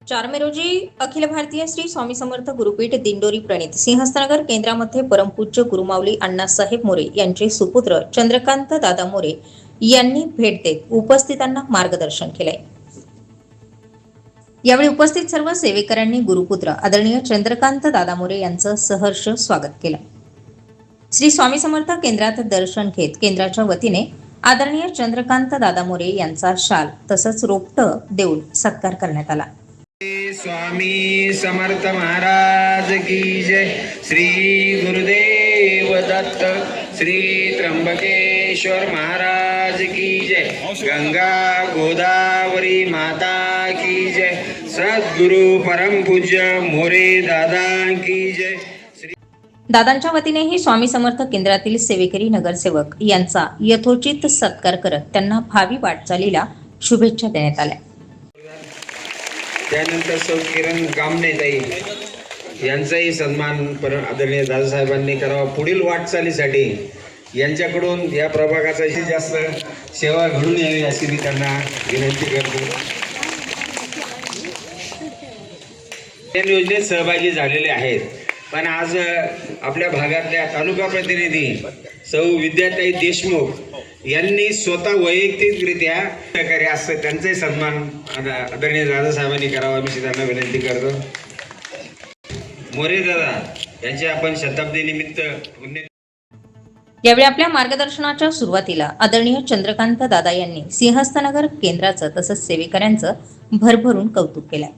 4 मे रोजी अखिल भारतीय श्री स्वामी समर्थ गुरुपीठ दिंडोरी प्रणित सिंहस्थनगर केंद्रामध्ये परमपूज्य गुरुमाऊली अण्णासाहेब मोरे यांचे सुपुत्र चंद्रकांत दादा मोरे यांनी भेट देत उपस्थितांना मार्गदर्शन केले। यावेळी उपस्थित सर्व सेवेकरांनी गुरुपुत्र आदरणीय चंद्रकांत दादा मोरे यांचं सहर्ष स्वागत केलं। श्री स्वामी समर्थ केंद्रात दर्शन घेत केंद्राच्या वतीने आदरणीय चंद्रकांत दादा मोरे यांचा शाल तसंच रोपटं देऊन सत्कार करण्यात आला। स्वामी समर्थ महाराज की जय। श्री गुरुदेव दत्त श्री त्र्यंबकेश्वर महाराज की जय। गंगा गोदावरी माता की जय। सद्गुरु परम पूज्य मोरे दादा की जय। दादांच्या वतीनेही स्वामी समर्थ केंद्रातील सेवेकरी नगरसेवक यांचा यथोचित सत्कार करत त्यांना भावी वाटचालीला शुभेच्छा देण्यात आल्या। त्यानंतर सौ किरण गामणे ताई यांचाही सन्मान आदरणीय दादासाहेबांनी करावा। पुढील वाटचालीसाठी यांच्याकडून या प्रभागाचा जास्त सेवा घडून यावी अशी मी त्यांना विनंती करतो। या योजनेत सहभागी झालेले आहेत, पण आज आपल्या भागातल्या तालुका प्रतिनिधी सौ विद्याताई देशमुख यांनी स्वतः वैयक्तिकरित्या सहकार्य असं त्यांचे सन्मान आदरणीय दादासाहेबांनी करावा अशी त्यांना विनंती करतो। मोरे दादा यांचे आपण शताब्दी निमित्त यावेळी आपल्या मार्गदर्शनाच्या सुरुवातीला आदरणीय चंद्रकांत दादा यांनी सिंहस्थनगर केंद्राचं तसंच सेवेकऱ्यांचं भरभरून कौतुक केलंय।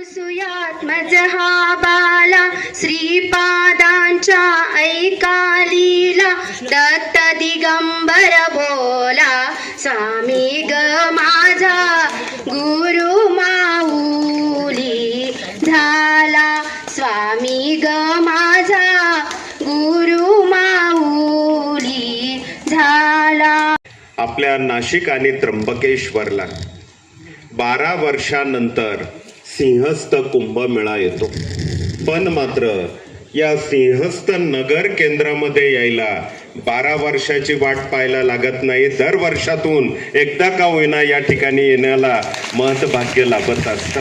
सुयात्मज हा बाला श्रीपादांच्या ऐका लीला दत्त दिगंबर बोला स्वामी ग माझा गुरु माऊली झाला स्वामी ग माझा गुरु माऊली झाला। आपल्या नाशिक आणि त्र्यंबकेश्वरला 12 वर्षानंतर सिंहस्थ कुंभमेळा येतो, पण मात्र या सिंहस्थ नगर केंद्रामध्ये यायला 12 वर्षाची वाट पाहायला लागत नाही। दर वर्षातून एकदा का होईना या ठिकाणी येण्याला महत्भाग्य लाभत असतं।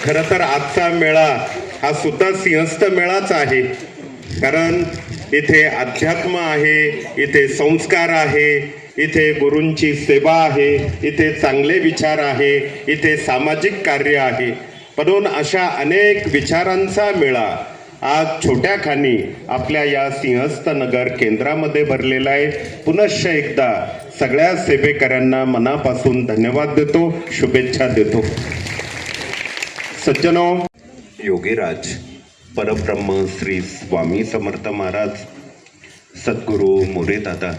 खरं तर आजचा मेळा हा सुद्धा सिंहस्थ मेळाच आहे, कारण इथे अध्यात्म आहे, इथे संस्कार आहे, इथे गुरूंची सेवा आहे, इथे चांगले विचार आहे, इथे सामाजिक कार्य आहे। म्हणून अशा अनेक विचारांचा मेळा आज छोट्या खानी आपल्या या सिंहस्थ नगर केंद्रामध्ये भरलेला आहे। पुनश्च एकदा सगळ्या सेवेकऱ्यांना मनापासून धन्यवाद देतो, शुभेच्छा देतो। सज्जनो, योगीराज परब्रह्म श्री स्वामी समर्थ महाराज सद्गुरू मोरे दादा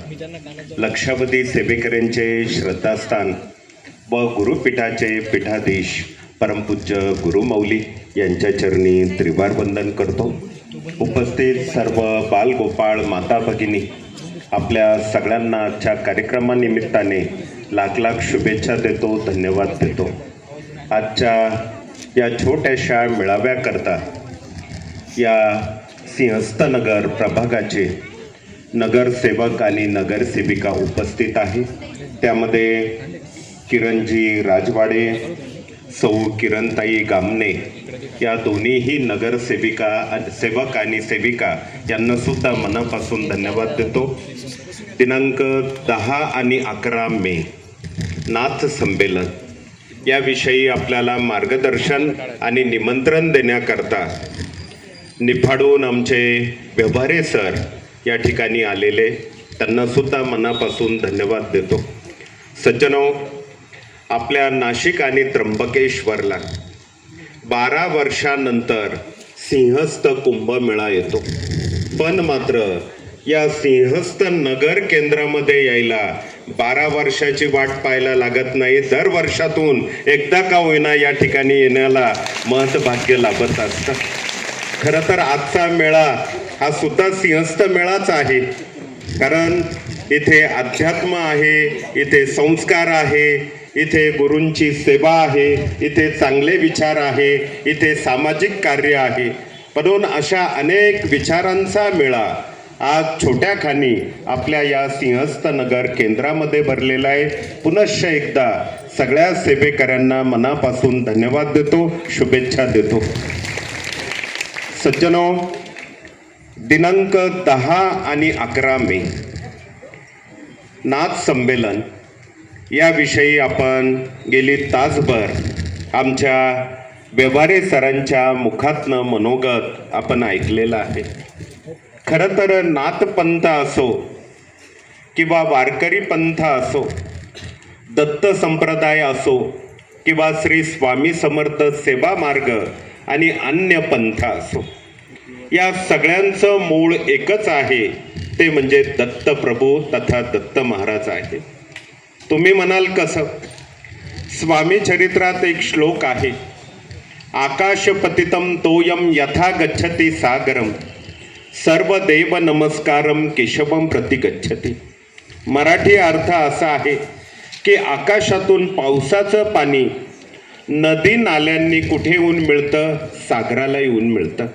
लक्षावधी सेवेकऱ्यांचे श्रद्धास्थान व गुरुपीठाचे पीठाधीश परमपूज्य गुरुमाऊली यांच्या चरणी त्रिवार वंदन करतो। उपस्थित सर्व बालगोपाळ माता भगिनी आपल्या सगळ्यांना आजच्या कार्यक्रमानिमित्ताने लाख लाख शुभेच्छा देतो, धन्यवाद देतो। आजच्या या छोट्याशा मेळाव्याकरता या सिंहस्थनगर प्रभागाचे नगरसेवक आणि नगरसेविका उपस्थित आहे। त्यामध्ये किरणजी राजवाडे, सौ किरणताई गामणे या दोन्हीही नगरसेविका सेवक आणि सेविका यांना सुद्धा मनापासून धन्यवाद देतो। दिनांक 10 आणि 11 मे नाथ संमेलन याविषयी आपल्याला मार्गदर्शन आणि निमंत्रण देण्याकरता निफाडून आमचे व्यवहारे सर या ठिकाणी आलेले, त्यांना सुद्धा मनापासून धन्यवाद देतो। सज्जनो, आपल्या नाशिक आणि त्र्यंबकेश्वरला 12 वर्षानंतर सिंहस्थ कुंभमेळा येतो, पण मात्र या सिंहस्थ नगर केंद्रामध्ये यायला 12 वर्षाची वाट पाहायला लागत नाही। दर वर्षातून एकदा का होईना या ठिकाणी येण्याला महत्भाग्य लाभत असतं। खरं तर आजचा मेळा हा सुद्धा सिंहस्थ मेळाच आहे, कारण इथे अध्यात्म आहे, इथे संस्कार आहे, इथे गुरूंची सेवा आहे, इथे चांगले विचार आहे, इथे सामाजिक कार्य आहे। म्हणून अशा अनेक विचारांचा मेळा आज छोट्या खानी आपल्या या सिंहस्थ नगर केंद्रामध्ये भरलेला आहे. पुनश्च एकदा सगळ्या सेवेकऱ्यांना मनापासून धन्यवाद देतो, शुभेच्छा देतो. सज्जनो, दिनांक 10 आणि 11 मे नाथ संमेलन याविषयी आपण गेली तासभर आमच्या व्यवहारे सरांच्या मुखातनं मनोगत आपण ऐकलेलं आहे. खरं तर नाथपंथ असो किंवा वारकरी पंथ असो, दत्त संप्रदाय असो किंवा श्री स्वामी समर्थ सेवा मार्ग आणि अन्य पंथ असो, या सगळ्यांचं मूळ एकच आहे, ते म्हणजे दत्त प्रभू तथा दत्त महाराज आहे. तुम्ही म्हणाल कसं? स्वामी चरित्रात एक श्लोक आहे, आकाशपतितम तोयम यथा गच्छति सागरम सर्व देव नमस्कारम केशवम प्रति गच्छति. मराठी अर्थ असा आहे की आकाशातून पावसाचं पाणी नदी नाल्यांनी कुठे येऊन मिळतं? सागराला येऊन मिळतं.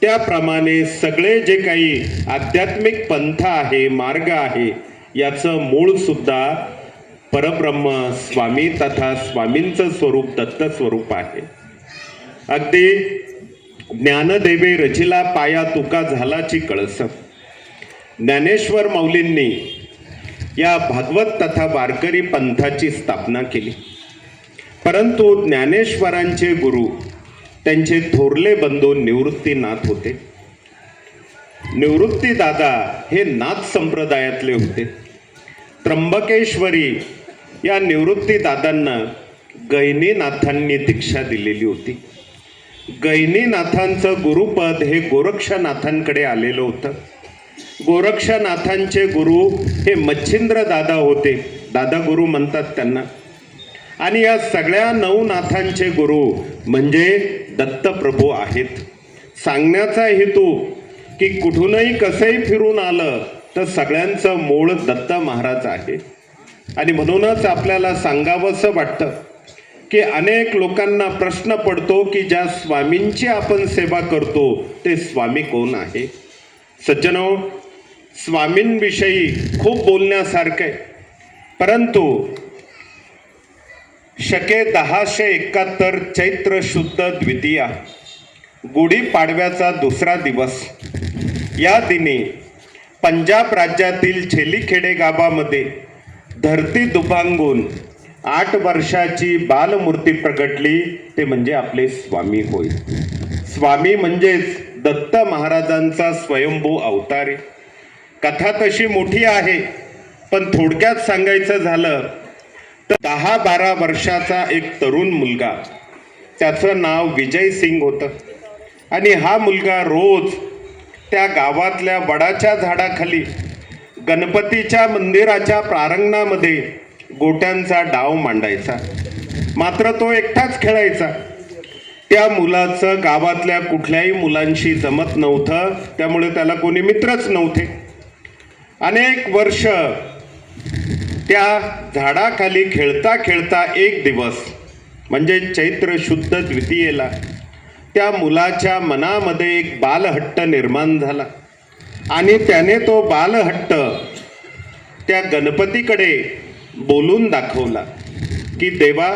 त्याप्रमाणे सगळे जे काही आध्यात्मिक पंथ आहे, मार्ग आहे, याचं मूळ सुद्धा परब्रह्म स्वामी तथा स्वामींचं स्वरूप दत्त स्वरूप आहे. अगदी ज्ञानदेवे रचिला पाया तुका झालाची कळस. ज्ञानेश्वर माऊलींनी या भागवत तथा वारकरी पंथाची स्थापना केली. परंतु ज्ञानेश्वरांचे गुरु त्यांचे थोरले बंधू निवृत्तीनाथ होते. निवृत्ती दादा हे नाथ संप्रदायातले होते. त्र्यंबकेश्वरी या निवृत्ती दादांना गहिनीनाथांनी दीक्षा दिलेली होती. गहिनीनाथांचं गुरुपद हे गोरक्षनाथांकडे आलेलं होतं. गोरक्षनाथांचे गुरु हे मच्छिंद्र दादा होते, दादा गुरु म्हणतात त्यांना. आणि या सगळ्या नवनाथांचे गुरु म्हणजे दत्तप्रभू आहेत. सांगण्याचा हेतू की कुठूनही कसंही फिरून आलं तर सगळ्यांचं मूळ दत्त महाराज आहे. आणि म्हणूनच आपल्याला सांगावंसं वाटतं की अनेक लोकांना प्रश्न पडतो की ज्या स्वामींची आपण सेवा करतो ते स्वामी कोण आहे? सज्जनो, स्वामींविषयी खूप बोलण्यासारखं आहे, परंतु शके 1071 चैत्र शुद्ध द्वितीया गुढी पाडव्याचा दुसरा दिवस या दिनी पंजाब राज्यातील छेलीखेडे गावामध्ये धरती दुभांगून 8 वर्षाची बालमूर्ती प्रगटली, ते म्हणजे आपले स्वामी होय. स्वामी म्हणजेच दत्त महाराजांचा स्वयंभू अवतार आहे. कथा तशी मोठी आहे, पण थोडक्यात सांगायचं झालं तर 10-12 वर्षाचा एक तरुण मुलगा, त्याचं नाव विजय सिंग होतं. आणि हा मुलगा रोज त्या गावातल्या वडाच्या झाडाखाली गणपतीच्या मंदिराच्या प्रांगणामध्ये गोट्यांचा डाव मांडायचा. मात्र तो एकटाच खेळायचा. त्या मुलाचं गावातल्या कुठल्याही मुलांशी जमत नव्हतं, त्यामुळे त्याला कोणी मित्रच नव्हते. अनेक वर्ष त्या झाडाखाली खेळता खेळता एक दिवस म्हणजे चैत्र शुद्ध द्वितीयेला त्या मुलाच्या मनामध्ये एक बालहट्ट निर्माण झाला. आणि त्याने तो बालहट्ट त्या गणपतीकडे बोलून दाखवला की देवा,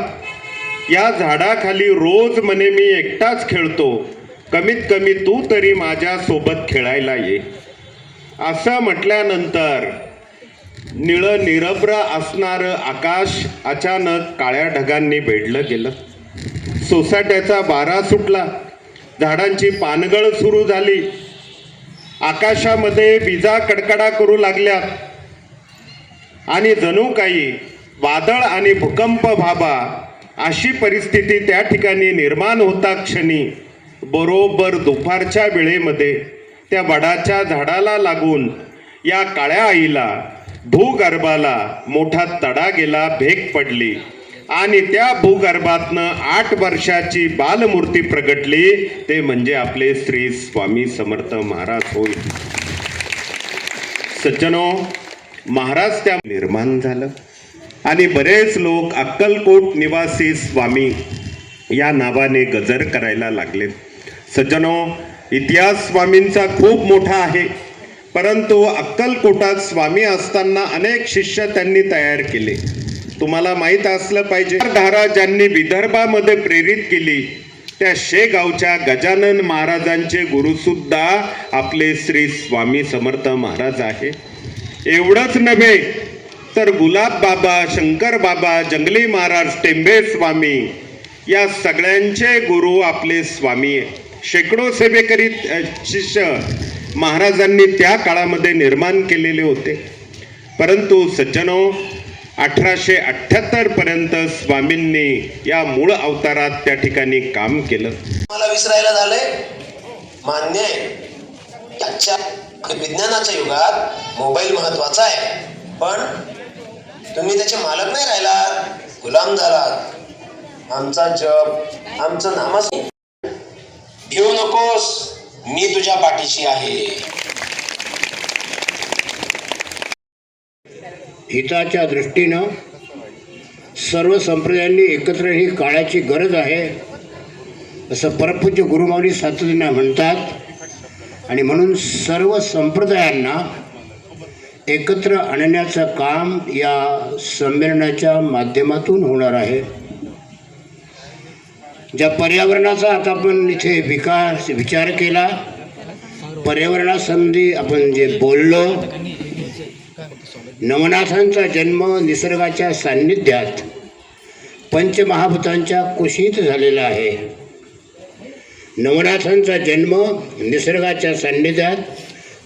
या झाडाखाली रोज म्हणे मी एकटाच खेळतो, कमीत कमी तू तरी माझ्यासोबत खेळायला ये. असं म्हटल्यानंतर निळं निरभ्र असणारं आकाश अचानक काळ्या ढगांनी वेढलं गेलं. सोसाट्याचा वारा सुटला, झाडांची पानगळ सुरू झाली, आकाशामध्ये विजा कडकडा करू लागल्या आणि जणू काही वादळ आणि भूकंप व्हावा अशी परिस्थिती त्या ठिकाणी निर्माण होता क्षणी बरोबर दुपारच्या वेळेमध्ये त्या वडाच्या झाडाला लागून या काळ्या आईला भूगर्भाला मोठा तडा गेला, भेग पडली आणि त्या भूगर्भातनं 8 वर्षाची बालमूर्ती प्रगटली, ते म्हणजे आपले श्री स्वामी समर्थ महाराज होय. सज्जनो, महाराज त्या निर्माण झालं आणि बरेच लोक अक्कलकोट निवासी स्वामी या नावाने गजर करायला लागले. सज्जनो, इतिहास स्वामींचा खूप मोठा आहे. परंतु अक्कलकोटात स्वामी असताना अनेक शिष्य त्यांनी तयार केले. तुम्हाला माहीत असलं पाहिजे, धारा ज्यांनी विदर्भामध्ये प्रेरित केली त्या शेगावच्या गजानन महाराजांचे गुरुसुद्धा आपले श्री स्वामी समर्थ महाराज आहे. एवढंच नव्हे तर गुलाब बाबा, शंकर बाबा, जंगली महाराज, टेंबे स्वामी या सगळ्यांचे गुरु आपले स्वामी आहे. शेकडो सेवेकरी शिष्य महाराजांनी त्या काळामध्ये निर्माण केलेले होते. परंतु सज्जनो, 1878 पर्यंत स्वामींनी या मूळ अवतारात त्या ठिकाणी काम केलं. मला विसरायला झालंय, मान्य आहे. आजच्या विज्ञानाच्या युगात मोबाईल महत्वाचा आहे, पण तुम्ही त्याचे मालक नाही राहिलात, गुलाम झालात. आमचा जप, आमचं नामस्मरण घेऊ नकोस, मी तुझ्या पाठीशी आहे. हिताच्या दृष्टीनं सर्व संप्रदायांनी एकत्र ही काळाची गरज आहे असं परमपूज्य गुरुमाऊली सातत्याने म्हणतात. आणि म्हणून सर्व संप्रदायांना एकत्र आणण्याचं काम या संमेलनाच्या माध्यमातून होणार आहे. ज्या पर्यावरणाचा आता आपण इथे विचार केला, पर्यावरणासंबंधी आपण जे बोललो, नवनाथांचा जन्म निसर्गाच्या सान्निध्यात पंचमहाभूतांच्या कुशीत झालेला आहे. नवनाथांचा जन्म निसर्गाच्या सान्निध्यात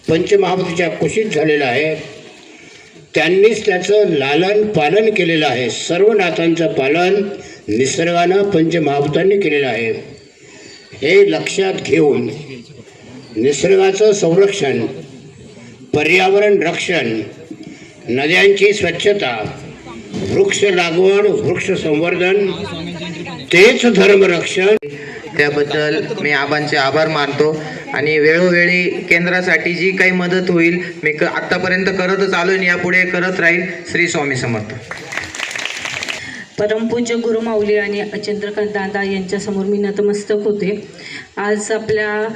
पंचमहाभूताच्या कुशीत झालेला आहे. त्यांनीच त्याचं लालन पालन केलेलं आहे. सर्व नाथांचं पालन निसर्गानं पंचमहाभूतांनी केलेलं आहे. हे लक्षात घेऊन निसर्गाचं संरक्षण, पर्यावरण रक्षण, नद्यांची स्वच्छता, वृक्ष लागवड, वृक्ष संवर्धन, तेच धर्मरक्षण. त्याबद्दल मी आबांचे आभार मानतो. आणि वेळोवेळी केंद्रासाठी जी काही मदत होईल मी आत्तापर्यंत करतच आलो आणि यापुढे करत राहील. श्री स्वामी समर्थ. परमपूज्य गुरुमाऊली आणि चंद्रकांत दादा यांच्यासमोर मी नतमस्तक होते. आज आपल्या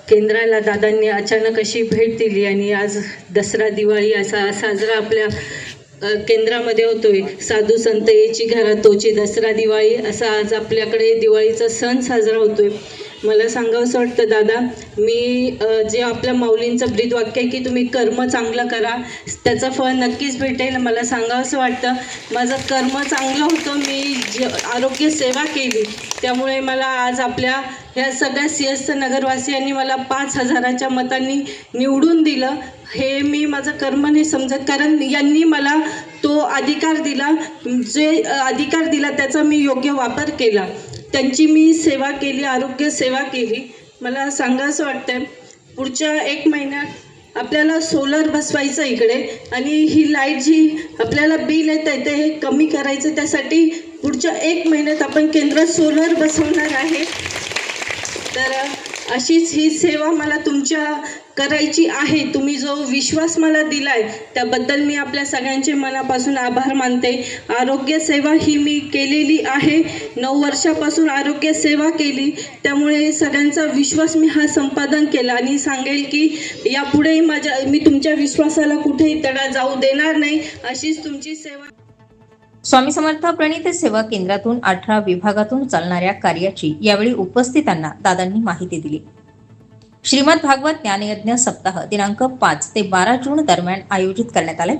केंद्राला दादांनी अचानक अशी भेट दिली आणि आज दसरा दिवाळी असा साजरा आपल्या केंद्रामध्ये होतोय. साधू संत याची घरात तोची दसरा दिवाळी असा आज आपल्याकडे दिवाळीचा सण साजरा होतोय. मला सांगावंसं वाटतं दादा, मी जे आपल्या माऊलींचं ब्रीदवाक्य आहे की तुम्ही कर्म चांगलं करा, त्याचं फळ नक्कीच भेटेल. मला सांगावंसं वाटतं, माझं कर्म चांगलं होतं, मी आरोग्य सेवा केली, त्यामुळे मला आज आपल्या ह्या सगळ्या सिंहस्थ नगरवासियांनी मला 5,000च्या मतांनी निवडून दिलं. हे मी माझं कर्म नाही समजत, कारण यांनी मला तो अधिकार दिला, जे अधिकार दिला त्याचा मी योग्य वापर केला. त्यांची मी सेवा केली, आरोग्य सेवा केली. मला सांगावंसं वाटतं, पुढच्या 1 महिन्यात आपल्याला सोलर बसवायचं इकडे, आणि ही लाईट जी आपल्याला बिल येतं ते हे कमी करायचं. त्यासाठी पुढच्या 1 महिन्यात आपण केंद्रात सोलर बसवणार आहे. तर अशीच ही सेवा मला तुमच्या करायची आहे. तुम्ही जो विश्वास मला दिला आहे त्याबद्दल मी आपल्या सगळ्यांचे मनापासून आभार मानते. आरोग्य सेवा ही मी केलेली आहे, 9 वर्षापासून आरोग्य सेवा केली, त्यामुळे सगळ्यांचा विश्वास मी हा संपादन केला. आणि सांगेल की यापुढेही मी तुमच्या विश्वासाला कुठेही तडा जाऊ देणार नाही. अशीच तुमची सेवा. स्वामी समर्थ प्रणित सेवा केंद्रातून 18 विभागातून चालणाऱ्या कार्याची यावेळी उपस्थितांना दादांनी माहिती दिली. श्रीमद भागवत ज्ञानयज्ञ सप्ताह दिनांक 5 ते 12 जून दरम्यान आयोजित करण्यात आले.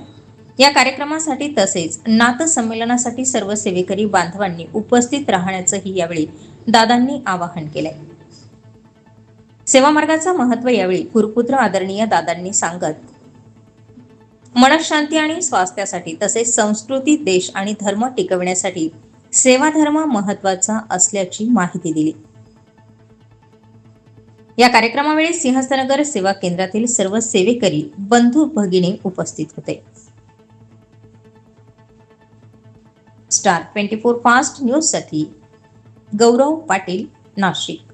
या कार्यक्रमासाठी तसेच नाथ संमेलनासाठी सर्व सेवेकरी बांधवांनी उपस्थित राहण्याचंही यावेळी दादांनी आवाहन केलंय. सेवा मार्गाचं महत्त्व यावेळी गुरुपुत्र आदरणीय दादांनी सांगत मनशांती आणि स्वास्थ्यासाठी तसेच संस्कृती, देश आणि धर्म टिकविण्यासाठी सेवा धर्म महत्त्वाचा असल्याची माहिती दिली. या कार्यक्रमावेळी सिंहस्थनगर सेवा केंद्रातील सर्व सेवेकरी बंधू भगिनी उपस्थित होते. स्टार 24 फास्ट न्यूज साठी गौरव पाटील, नाशिक.